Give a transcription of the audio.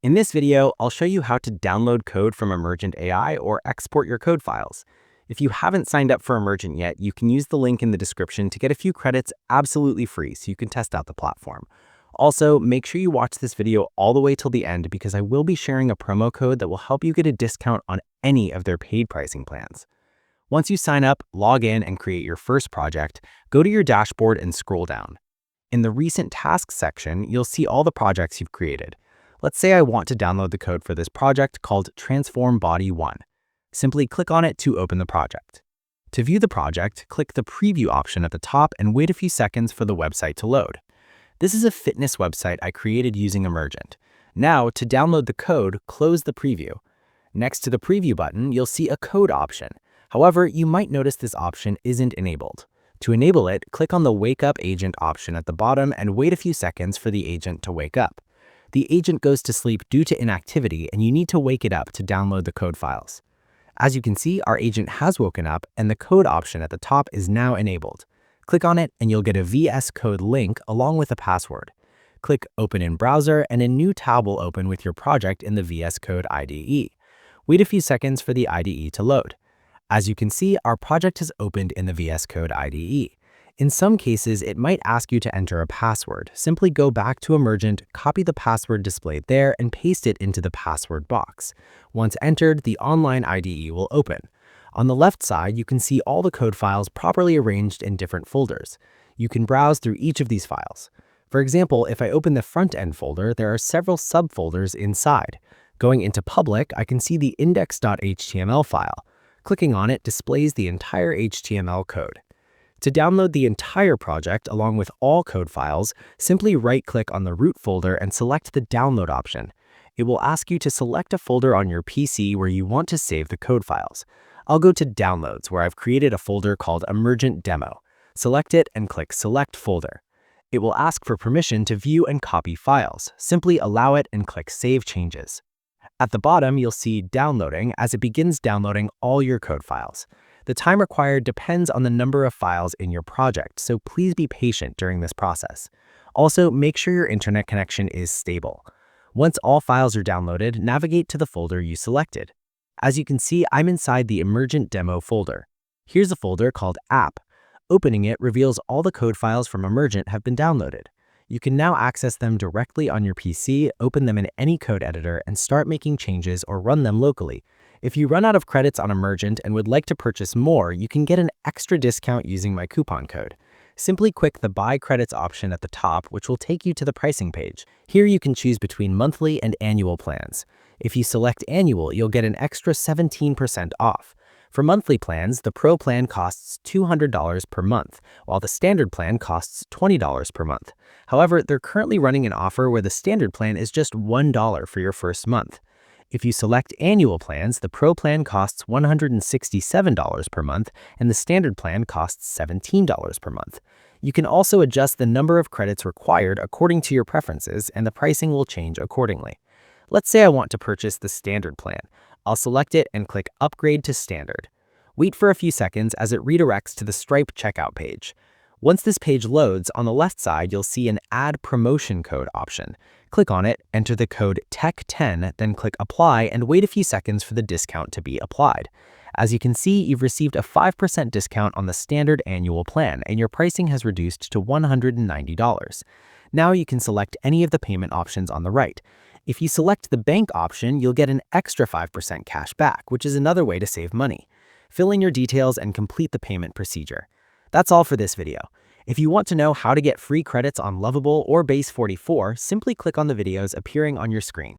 In this video, I'll show you how to download code from Emergent AI or export your code files. If you haven't signed up for Emergent yet, you can use the link in the description to get a few credits absolutely free so you can test out the platform. Also, make sure you watch this video all the way till the end because I will be sharing a promo code that will help you get a discount on any of their paid pricing plans. Once you sign up, log in and create your first project, go to your dashboard and scroll down. In the Recent Tasks section, you'll see all the projects you've created. Let's say I want to download the code for this project called Transform Body 1. Simply click on it to open the project. To view the project, click the Preview option at the top and wait a few seconds for the website to load. This is a fitness website I created using Emergent. Now, to download the code, close the preview. Next to the Preview button, you'll see a Code option. However, you might notice this option isn't enabled. To enable it, click on the Wake Up Agent option at the bottom and wait a few seconds for the agent to wake up. The agent goes to sleep due to inactivity, and you need to wake it up to download the code files. As you can see, our agent has woken up, and the Code option at the top is now enabled. Click on it, and you'll get a VS Code link along with a password. Click Open in Browser, and a new tab will open with your project in the VS Code IDE. Wait a few seconds for the IDE to load. As you can see, our project has opened in the VS Code IDE. In some cases, it might ask you to enter a password. Simply go back to Emergent, copy the password displayed there, and paste it into the password box. Once entered, the online IDE will open. On the left side, you can see all the code files properly arranged in different folders. You can browse through each of these files. For example, if I open the front-end folder, there are several subfolders inside. Going into Public, I can see the index.html file. Clicking on it displays the entire HTML code. To download the entire project along with all code files, simply right-click on the root folder and select the Download option. It will ask you to select a folder on your PC where you want to save the code files. I'll go to Downloads, where I've created a folder called Emergent Demo. Select it and click Select Folder. It will ask for permission to view and copy files. Simply allow it and click Save Changes. At the bottom, you'll see Downloading as it begins downloading all your code files. The time required depends on the number of files in your project, so please be patient during this process. Also, make sure your internet connection is stable. Once all files are downloaded, navigate to the folder you selected. As you can see, I'm inside the Emergent Demo folder. Here's a folder called App. Opening it reveals all the code files from Emergent have been downloaded. You can now access them directly on your PC, open them in any code editor, and start making changes or run them locally. If you run out of credits on Emergent and would like to purchase more, you can get an extra discount using my coupon code. Simply click the Buy Credits option at the top, which will take you to the pricing page. Here you can choose between monthly and annual plans. If you select annual, you'll get an extra 17% off. For monthly plans, the Pro plan costs $200 per month, while the Standard plan costs $20 per month. However, they're currently running an offer where the Standard plan is just $1 for your first month. If you select annual plans, the Pro plan costs $167 per month, and the Standard plan costs $17 per month. You can also adjust the number of credits required according to your preferences, and the pricing will change accordingly. Let's say I want to purchase the Standard plan. I'll select it and click Upgrade to Standard. Wait for a few seconds as it redirects to the Stripe checkout page. Once this page loads, on the left side, you'll see an Add Promotion Code option. Click on it, enter the code TECH10, then click Apply and wait a few seconds for the discount to be applied. As you can see, you've received a 5% discount on the Standard annual plan, and your pricing has reduced to $190. Now you can select any of the payment options on the right. If you select the bank option, you'll get an extra 5% cash back, which is another way to save money. Fill in your details and complete the payment procedure. That's all for this video. If you want to know how to get free credits on Lovable or Base 44, simply click on the videos appearing on your screen.